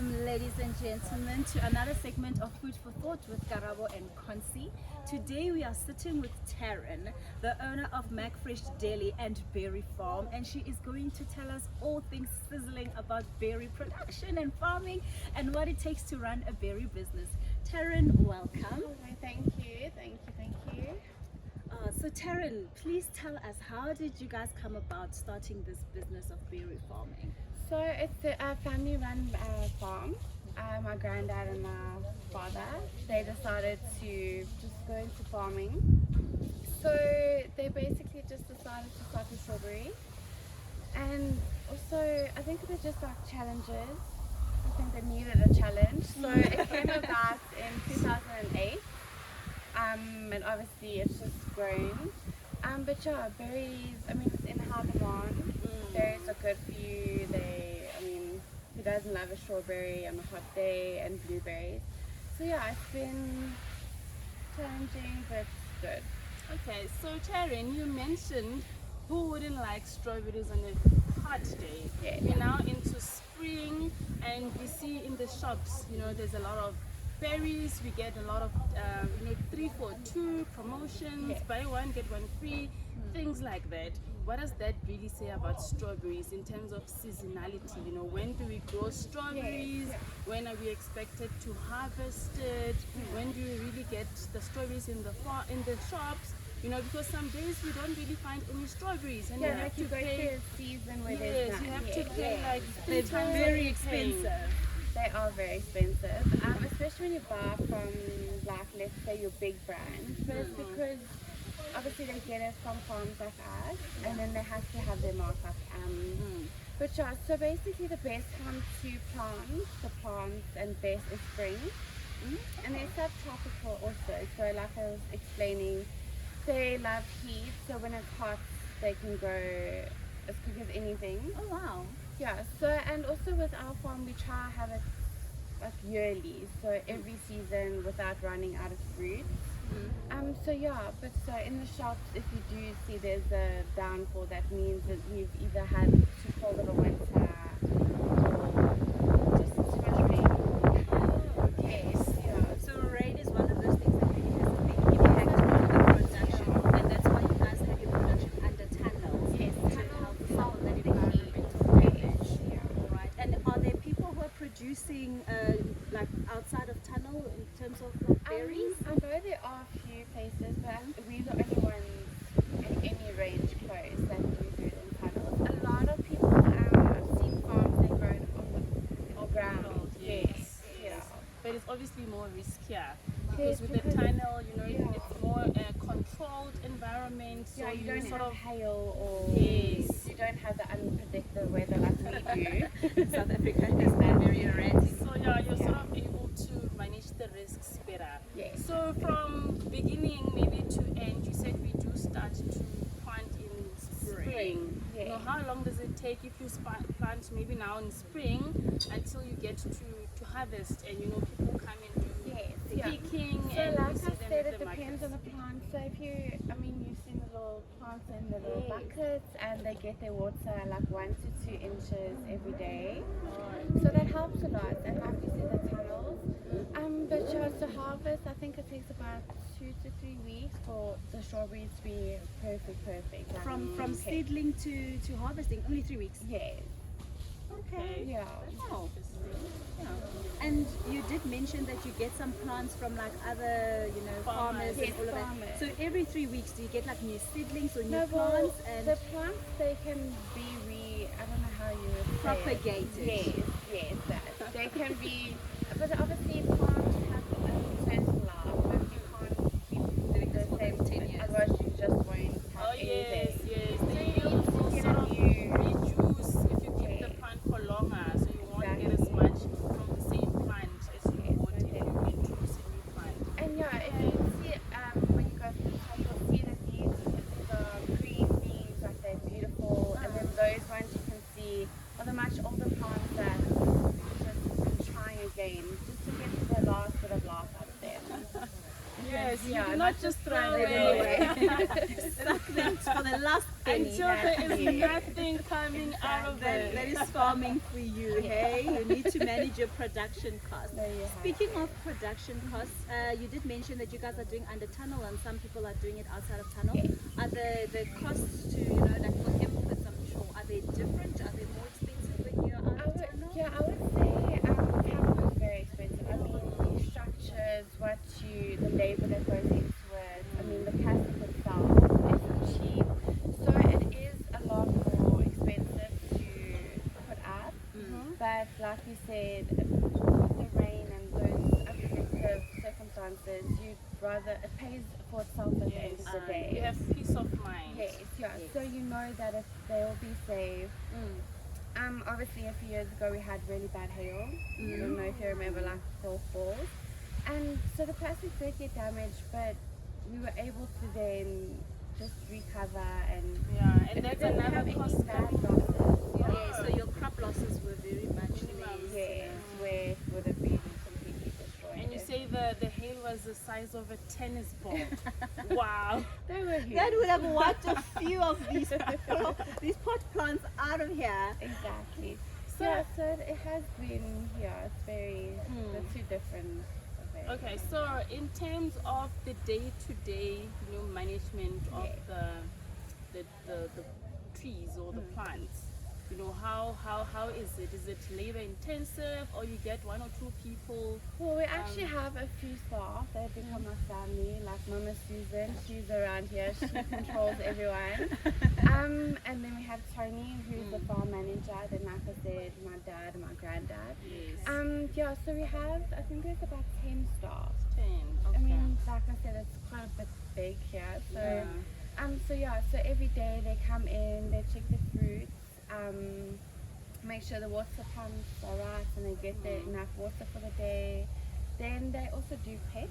Welcome, ladies and gentlemen, to another segment of Food for Thought with Karabo and Conce. Today we are sitting with Tarryn, the owner of Macfresh Deli and Berry Farm, and she is going to tell us all things sizzling about berry production and farming and what it takes to run a berry business. Tarryn, welcome. Okay, thank you. So Tarryn, please tell us, how did you guys come about starting this business of berry farming? So it's a family-run farm. My granddad and my father, they decided to just go into farming. So they basically just decided to start with strawberry. And also, I think they're just like challenges. I think they needed a challenge. So it came about in 2008. And obviously it's just grown. But yeah, berries, I mean, it's in high demand. Berries are good for you. Who doesn't love a strawberry on a hot day, and blueberries. So yeah, it's been challenging, but good. Okay, so Tarryn, you mentioned who wouldn't like strawberries on a hot day? Yeah. We're now into spring, and we see in the shops, there's a lot of berries. We get a lot of 3 for 2 promotions, Yeah. buy one get one free, things like that. What does that really say about strawberries in terms of seasonality? When do we grow strawberries? Yeah. When are we expected to harvest it? When do we really get the strawberries in the shops? Because some days we don't really find any strawberries, and you Yeah, have like to you go pay. through a season where there's Yes, none. you have Yeah. to pay like They're 3 times very what you're paying. expensive. They are very expensive, especially when you buy from, like, let's say your big brands. But it's because obviously they get it from farms like us, and then they have to have their markup. But yeah, so basically the best time to plant the plants and best is spring. And they're subtropical also. So like I was explaining, they love heat. So when it's hot, they can grow as quick as anything. Oh wow. Yeah, so and also with our farm we try to have it like yearly, so every season without running out of fruit. So yeah, but so in the shops, if you do see there's a downfall, that means that we've either had too cold of a winter or just too much rain. Yes, yeah. So rain is one of those things that really has a big impact on the production, and that's why you guys have your production under tunnels. Yes, to tunnels help solve that the heat. environmental damage. Yeah. Right. And are there people who are producing like outside of tunnel in terms of like, berries? I know there are a few places, but we're the only ones in any range close that do it in tunnels. A lot of people, I've seen farms they grow it on the ground. Yes. Yeah. But it's obviously more riskier Yes, because with the because- tunnel, yeah. it's more a controlled environment. So Yeah, you don't sort have of hail or Yes. you don't have the unpredictable weather like we do. South Africa is not very erratic. So yeah, you're sort of able to manage the risks better. Yes. So from beginning maybe to end, you said we do start to plant in spring. Yeah. How long does it take if you plant maybe now in spring until you get to harvest, and people come and do Yes, the yeah. picking, So and like you I see them said, at it the depends markets? on the plant. So if you've seen the little plants in the little Yes. buckets, and they get their water like 1 to 2 inches every day. So that helps a lot. And like you said, the tunnels. But yeah, to harvest, I think it takes about 2 to 3 weeks for the strawberries to be perfect. Like, From okay. seedling to harvesting, only 3 weeks. Yes. Okay. Yeah. Oh. Yeah. And you did mention that you get some plants from like other, farmers Yes, and all of that. farmers. So every 3 weeks, do you get like new seedlings or new No, well, plants and the plants, they can be I don't know how you would say it. propagated? Yes, that. They can be, but obviously plants have a certain life, but you can't keep doing the same 10 years. otherwise you just won't have Oh yes, anything. yes. So The you yield need will to get sort a of new, reduce if you keep the Yes. plant for longer, so you won't get Exactly. as much from the same plant as you Yes, would if you okay. introduce a new plant. and yeah, if you see when you go to the top, you'll see that these are green leaves, like they're beautiful, and then those ones you can see are the much older plants that we've just been trying again, just to get the Yes, you Yeah, do not just throw Throw them away away. Suck them for the last penny. until there is nothing coming out of it. That is farming for you, hey? You need to manage your production costs. There you have Speaking of production costs, you did mention that you guys are doing under tunnel and some people are doing it outside of tunnel. Yes. Are the costs to, like for inputs, I'm sure, are they different? Are they more expensive when you're out of tunnel? I would say tunnel is very expensive. I mean, the structures, the labor that goes into it. I mean, the plastic itself isn't cheap, so it is a lot more expensive to put up. But like you said, the rain and those unprotected circumstances, it pays for itself at the end of the day. You have peace of mind. Yes. So you know that if they'll be safe. Obviously a few years ago we had really bad hail. I don't know if you remember, like full falls. And so the plastic did get damaged, but we were able to then just recover and and that's didn't another have any cost. bad losses. Yeah, so your crop losses were very much less. Yes, where it would have been completely destroyed. And you say the hail was the size of a tennis ball. Wow. They were huge. That would have wiped a few of these pot plants out of here. Exactly. So it has been, it's very, the two different. Okay, so in terms of the day-to-day, management of the trees or the plants, how is it? Is it labor intensive, or you get one or two people? Well, we actually have a few staff. They've become our family, like Mama Susan. She's around here. She controls everyone. And then we have Tony, who's the farm manager. Then, like I said, my dad and my granddad. Yes. So we have, I think there's about 10 staff. 10. Okay. I mean, like I said, it's quite a bit big here. So, so every day they come in, they check the fruits, make sure the water pumps are right and they get enough water for the day. Then they also do pick,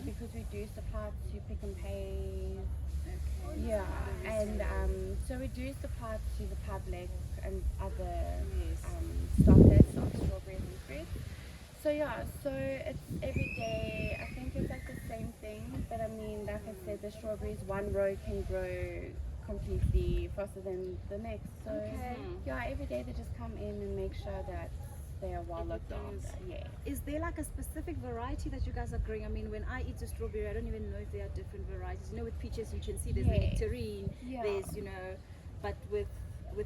because we do supply to Pick and Pay. Yeah, and so we do supply to the public and other stockers of strawberries and fruit. So so it's every day. I think it's like the same thing, but I mean, like I said, the strawberries, one row can grow completely faster than the next. So every day they just come in and make sure that they are well looked after. Yeah. Is there like a specific variety that you guys are growing? I mean, when I eat a strawberry, I don't even know if there are different varieties. With peaches you can see there's the nectarine, there's but with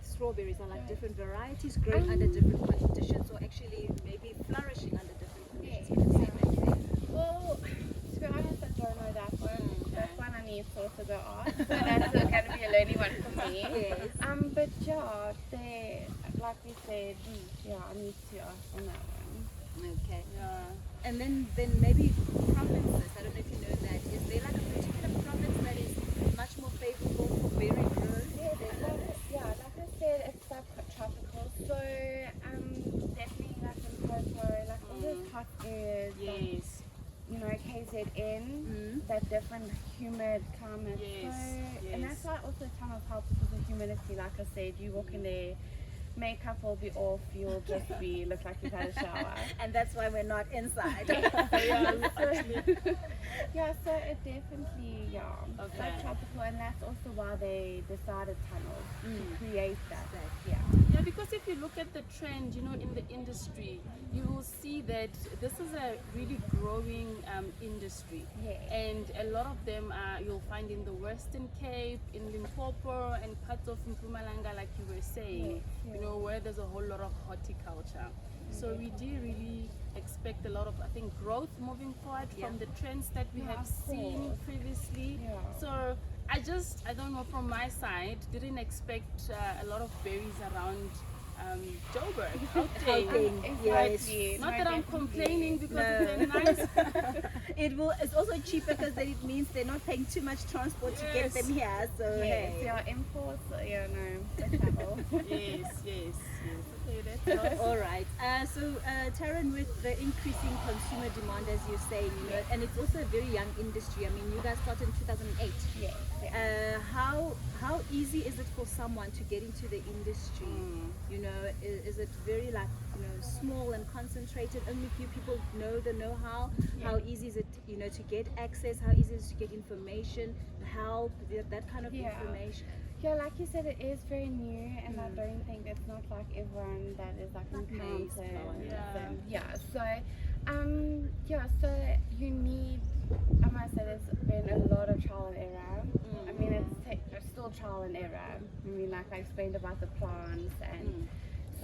strawberries are like different varieties growing under different conditions, or actually maybe flourishing under different conditions. Can you say that? Well, to be honest, I don't know that one. That one I need to also go on. So that's going to be a learning one for me. Yes. But they, like we said, I need to ask on that one. Okay. Yeah. And then maybe provinces. I don't know if you know that. Is there like a particular province that is much more favorable for berry growth? Like I said, it's subtropical. So definitely like in Coastal, like all those hot areas. Yes. KZN, that different humid climate. Yes. And that's why also tunnels help because of humidity. Like I said, you walk in there, makeup will be off, you'll just look like you've had a shower. And that's why we're not inside. So it definitely, subtropical, and that's also why they decided tunnels to create that. Yeah, because if you look at the trend, in the industry, you will see that this is a really growing industry. And a lot of them you'll find in the Western Cape, in Limpopo, and parts of Mpumalanga, like you were saying, where there's a whole lot of horticulture. So we do really expect a lot of, I think, growth moving forward from the trends that we have seen previously. So I don't know, from my side, didn't expect a lot of berries around Joburg. Yes. Not that I'm complaining because it's nice. It's also cheaper because then it means they're not paying too much transport to get them here. So Imports, the travel. Yes. Okay, that's All right. Tarryn, with the increasing consumer demand, as you're saying, you know, and it's also a very young industry. I mean, you guys started in 2008. Yes. How easy is it for someone to get into the industry? You know, is it very like, you know, small and concentrated? Only few people know the know-how. How easy is it, you know, to get access? How easy is it to get information, help, that kind of information? Yeah, like you said, it is very new, and I don't think it's not like everyone that is like Amazed. So you need, I must say, there's been a lot of trial and error. I mean, it's still trial and error. I mean, like I explained about the plants, and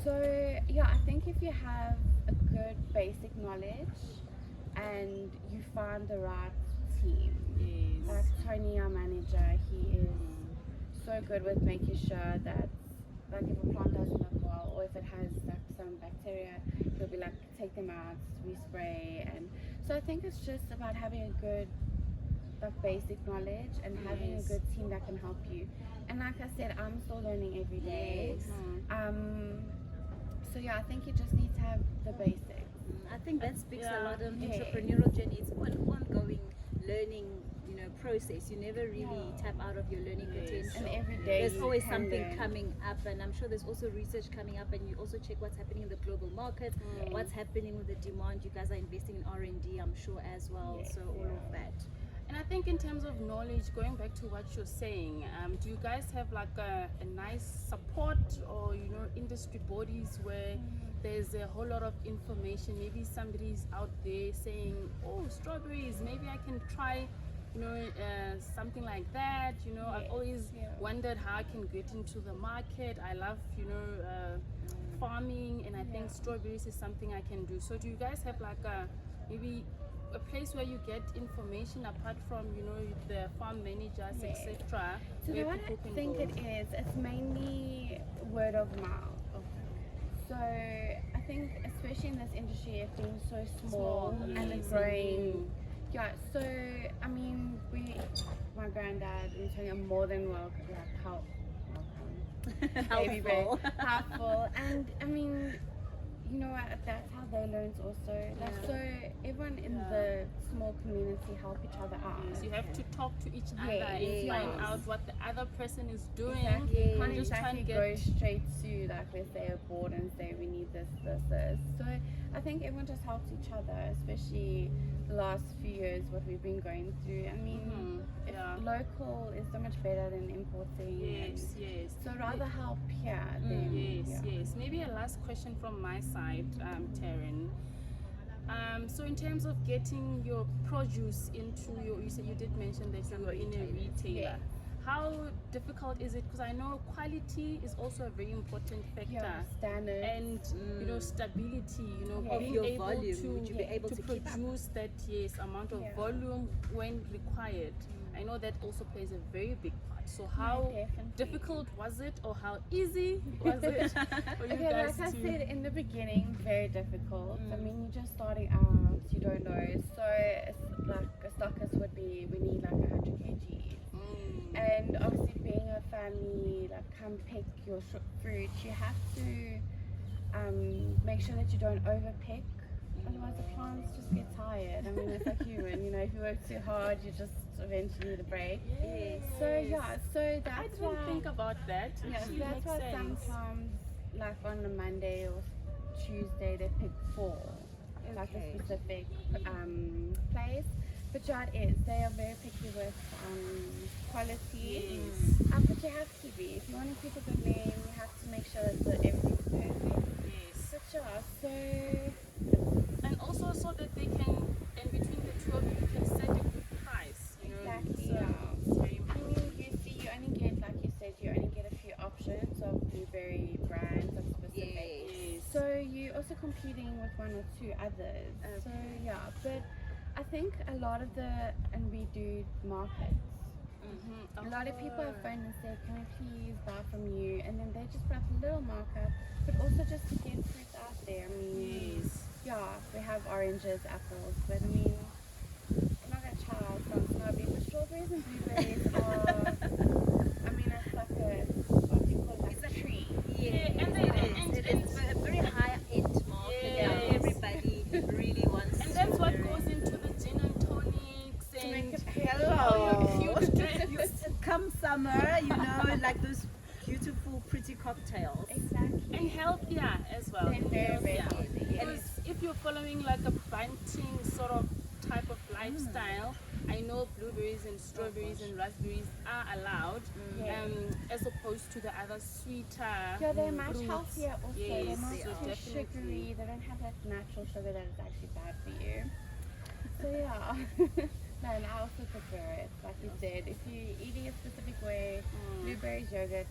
so yeah, I think if you have a good basic knowledge and you find the right team, like Tony, our manager, he is so good with making sure that, like, if a plant doesn't look well or if it has like some bacteria, he'll be like, take them out, we spray. And so I think it's just about having a good like basic knowledge and having a good team that can help you. And like I said, I'm still learning every day. So yeah, I think you just need to have the basics. I think that speaks a lot of entrepreneurial journey. It's an ongoing learning, you know, process. You never really tap out of your learning potential. And every day there's always something coming up, and I'm sure there's also research coming up, and you also check what's happening in the global market, what's happening with the demand. You guys are investing in R&D, I'm sure, as well. So all of that. And I think in terms of knowledge, going back to what you're saying, do you guys have like a nice support, or, you know, industry bodies where there's a whole lot of information? Maybe somebody's out there saying, oh, strawberries, maybe I can try, you know, something like that. You know, I've always wondered how I can get into the market. I love, you know, farming, and I think strawberries is something I can do. So do you guys have like maybe a place where you get information apart from, you know, the farm managers, etc.? So what I think it is, it's mainly word of mouth. So I think, especially in this industry, it being so small and it's growing. Yeah, so I mean, my granddad and Tony are more than welcome. Helpful. And I mean, you know what, that's how they learn also. Like, so everyone in the small community help each other out. So you have to talk to each other and find out what the other person is doing. You can't just exactly go straight to, like, let's say a board and say we need this. So I think everyone just helps each other, especially the last few years, what we've been going through. I mean, local is so much better than importing. Yes. So rather help here than Yes. Maybe a last question from my side, Tarryn. So in terms of getting your produce into your, you did mention that you were in a retailer. How difficult is it? Because I know quality is also a very important factor. Standards. And you know, stability, you know, being your able volume, would you be able to produce that amount of volume when required. I know that also plays a very big part. So how difficult was it, or how easy was it for you guys like I to... said in the beginning, very difficult. I mean, you're just starting out, you don't know. So it's like a stockist would be, we need like 100 kgs. And obviously being a family, like, come pick your fruit, you have to make sure that you don't overpick. Otherwise the plants just get tired. I mean, it's like human, you know, if you work too hard, you just eventually need a break. So so that's I didn't think about that. That's why sometimes, like on a Monday or Tuesday, they pick 4, like a specific place. But it is, they are very picky with quality. But you have to be. If you want to keep a good name, you have to make sure that everything's perfect. But so... And also so that they can, and between the two of you, can set a good price. You know? Exactly, so it's very important. I mean, you only get, like you said, you only get a few options of blueberry brands, like specific. So you're also competing with 1 or 2 others. So but I think a lot of and we do markets. A lot of people have phoned and said, can we please buy from you? And then they just put up a little markup, but also just to get fruits out there. I mean, we have oranges, apples, but I mean, I'm not a child, so I'm snobby, but strawberries and blueberries are, I mean, it's like what do you call it, like a tree. And it is a very high-end market. Yes. Now everybody really wants. And that's what strawberry. goes into the gin and tonics and Hello. all your cute drinks. Come summer, you know, like those beautiful, pretty cocktails. Exactly. And healthier as well. They're very, very Healthier. healthy. Because if you're following like a bunting sort of type of lifestyle, I know blueberries and strawberries and raspberries are allowed, as opposed to the other sweeter Yeah, they're much fruits. healthier also. Yes, They're not so too definitely. sugary. They don't have that natural sugar that is actually bad for you. So yeah. No, and I also prefer it. Like you said, if you're eating a specific way, blueberries, yogurt,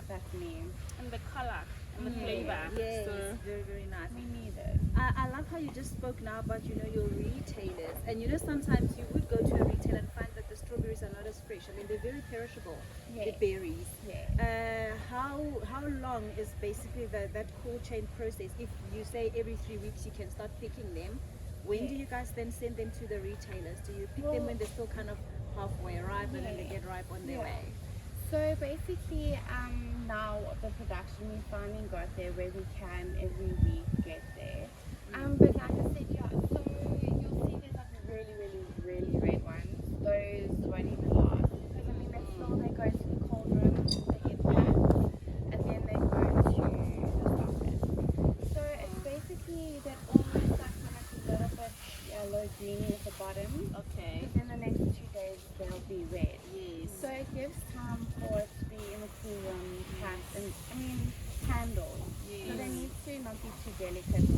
that's me. And the color and the flavor. Yes, So, very, very nice. We need it. I love how you just spoke now about, you know, your retailers. And you know, sometimes you would go to a retailer and find that the strawberries are not as fresh. I mean, they're very perishable, the Yes. berries. Yeah. How long is basically that cold chain process? If you say every 3 weeks you can start picking them, when do you guys then send them to the retailers? Do you pick them when they're still kind of halfway ripe and then they get ripe on their way? So basically, now the production we finally got there where we can every week get there. But like I said, yeah, so you'll see there's like really, really, really red ones. Those won't even last. Because I mean, they go into the cold room, they get packed, and then they go to the stocking. So it's basically that almost like a little bit yellow greeny at the bottom. okay. Within the next 2 days, they'll be red. Yes. So it gives time for it to be in the cool room, packed, and handled. So they need to not be too delicate.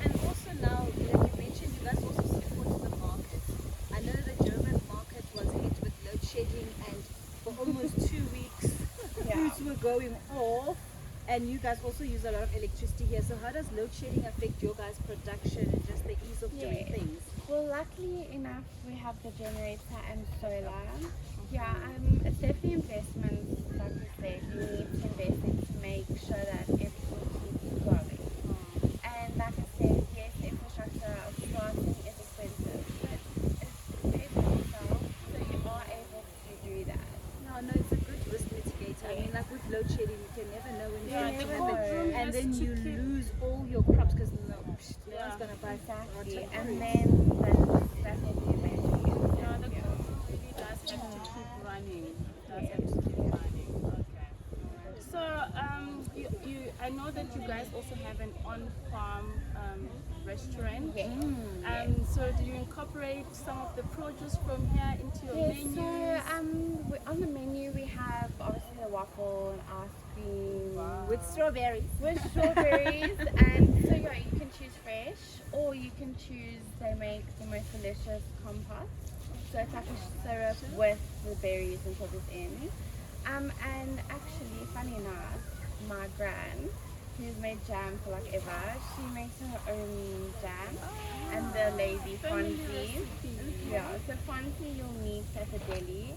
And also now, like you mentioned, you guys also support the market. I know the German market was hit with load shedding, and for almost 2 weeks, foods were going off. And you guys also use a lot of electricity here. So how does load shedding affect your guys' production and just the ease of doing things? Well, luckily enough, we have the generator and solar. Yeah, it's definitely investments, like you said. You need to invest in to make sure that everything keeps growing. And like I said, yes, the infrastructure of starting is expensive, but it's paid for itself, so you are able to do that. No, it's a good risk mitigator. I mean, like with load shedding, you can never know when it's Yeah, going the to cold happen. room And has then to you keep- lose all your crops because no one's going to buy Exactly. rotten And fruits. then that's what you imagine. Yeah, the cold room really does have to keep running. Does have to keep running. Okay. So I know that you guys also have an on-farm restaurant. So do you incorporate some of the produce from here into your Yes, menus? so on the menu we have obviously the waffle and ice cream With strawberries. with strawberries, and so yeah, you can choose fresh or you can choose. They make the most delicious compote, so it's like a syrup with the berries and sort of in. And actually, funny enough, my gran, who's made jam for like ever, she makes her own jam, and the lady Family Conce. recipe. Yeah, so Conce you'll meet at the Deli.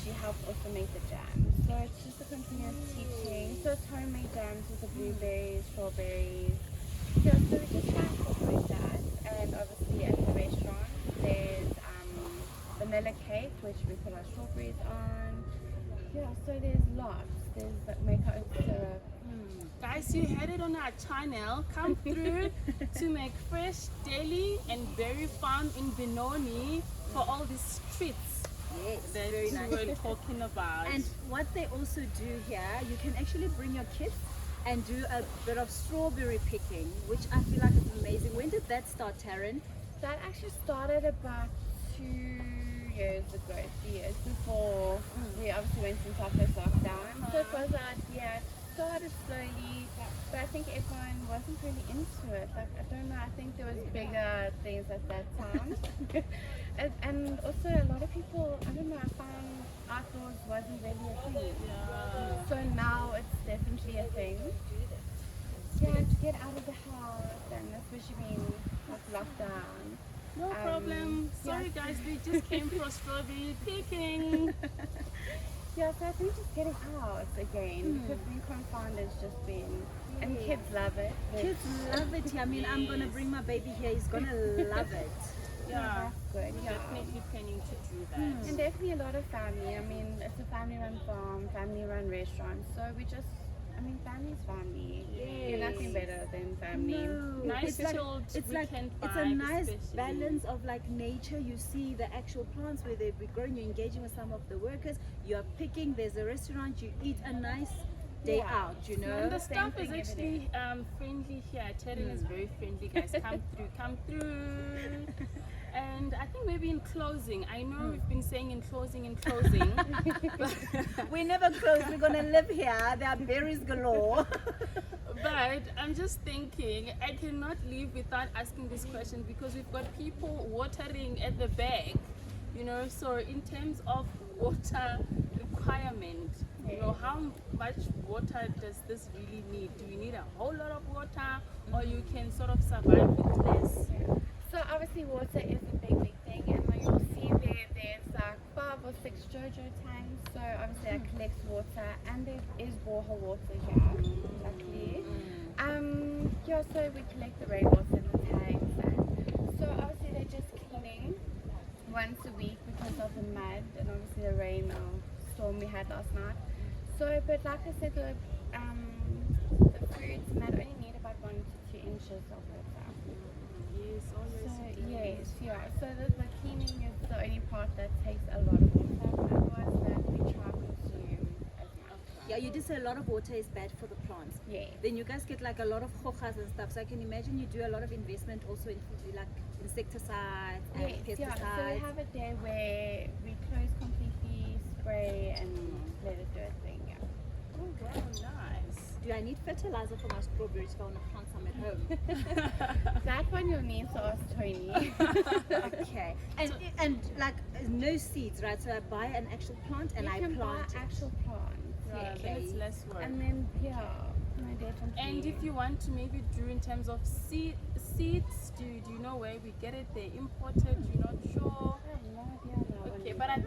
She helped also make the jam. So it's just a continuous teaching. So it's homemade jams with the blueberries, strawberries. Yeah, so we just try and incorporate that. And obviously at the restaurant there's vanilla cake, which we put our strawberries on. Yeah, so there's lots. There's make our own syrup. Guys, you had it on our channel. Come through to Macfresh, Deli and Berry Farm in Benoni for all these treats Yes, that very we nice. were talking about. And what they also do here, you can actually bring your kids and do a bit of strawberry picking, which I feel like is amazing. When did that start, Tarryn? That actually started about 2 years ago, 3 years before we obviously went into our first lockdown. So it was an idea. It started slowly, but I think everyone wasn't really into it. Like, I don't know, I think there was bigger things at that time. and also a lot of people, I don't know, I found outdoors wasn't really a thing. So now it's definitely a thing. Yeah, to get out of the house, and especially being like lockdown. no problem. Sorry guys, we just came for strawberry picking. Yeah, so I think just getting out again, because being confined has just been, and kids love it. Kids love it here. I mean, I'm going to bring my baby here. He's going to love it. Yeah, that's good. we're Yeah. definitely planning to do that. And definitely a lot of family. I mean, it's a family-run farm, family-run restaurant. So we just, I mean, family's family. You're nothing better than family. No, Nice it's chilled like weekend it's a vibe, nice especially. balance of like nature. You see the actual plants where they've been growing. You're engaging with some of the workers. You're picking. There's a restaurant. You eat a nice day Yeah. out. You know. And the Same staff thing is every day. actually friendly here. Tarryn is very friendly, guys. Come through. And I think maybe in closing, I know we've been saying in closing, but, We never close. We're gonna live here. There are berries galore. but I'm just thinking, I cannot leave without asking this question because we've got people watering at the back, you know. So in terms of water requirement, you know, how much water does this really need? Do you need a whole lot of water, or you can sort of survive with less? So obviously water is a big thing, and like you'll see there's like 5 or 6 JoJo tanks. So obviously that collects water, and there is borehole water here, luckily. Yeah, so we collect the rainwater in the tanks, and so obviously they're just cleaning once a week because of the mud and obviously the rain or storm we had last night. So, but like I said, the fruits and that only need about 1 to 2 inches of water. Yes, oh yes. So, it does. yes, yeah. So the cleaning is the only part that takes a lot of water. Otherwise, that we try to consume as much. Yeah, you did say a lot of water is bad for the plants. Yeah. Then you guys get like a lot of hojas and stuff. So I can imagine you do a lot of investment also in like insecticides and Yes, pesticides. yeah. So we have a day where we close completely, spray, and let it do its thing. Yeah. Oh wow, nice. Do I need fertilizer for my strawberries if I want to plant some at home? That one you'll need to ask Tony. Okay. And like no seeds, right? So I buy an actual plant and You I can plant buy it. actual plants. Yeah, Yeah. then it's less work. And then no, definitely. And if you want to maybe do in terms of seeds, do you know where we get it? They're imported, you're not sure? I have no idea on that one. Okay, but I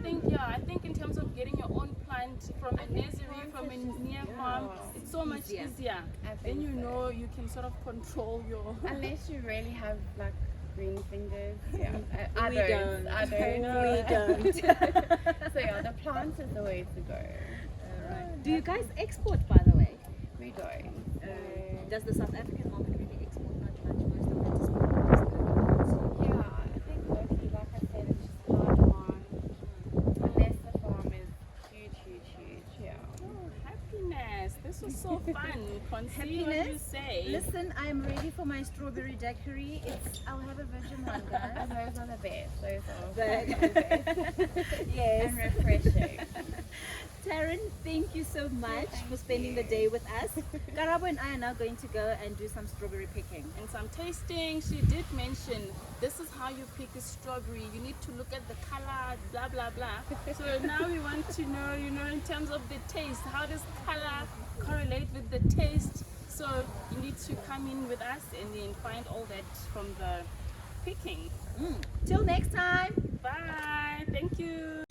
think in terms of getting your own plant from a nursery, from a near farm, it's so much Easier. easier. I Then think you so. know you can sort of control your. Unless you really have like green fingers. Yeah. We don't. I don't. We don't. So yeah, the plants is the way to go. Do you guys export, by the way? We don't. Does the South African market really export not much? Most of that is exported. Yeah, I think locally, like I said, it's just hard on. Unless the farm is huge. Yeah. Oh, happiness! This was so fun. Conce, what do you Happiness? say? Listen, I am ready for my strawberry daiquiri. I'll have a virgin one, guys. Those are the best. Those are But- the best. Yes. And refreshing. Tarryn, thank you so much for spending the day with us. Karabo and I are now going to go and do some strawberry picking. And some tasting. She did mention this is how you pick a strawberry. You need to look at the color, blah blah blah. So now we want to know, you know, in terms of the taste, how does color correlate with the taste? So you need to come in with us and then find all that from the picking. Till next time. Bye. Thank you.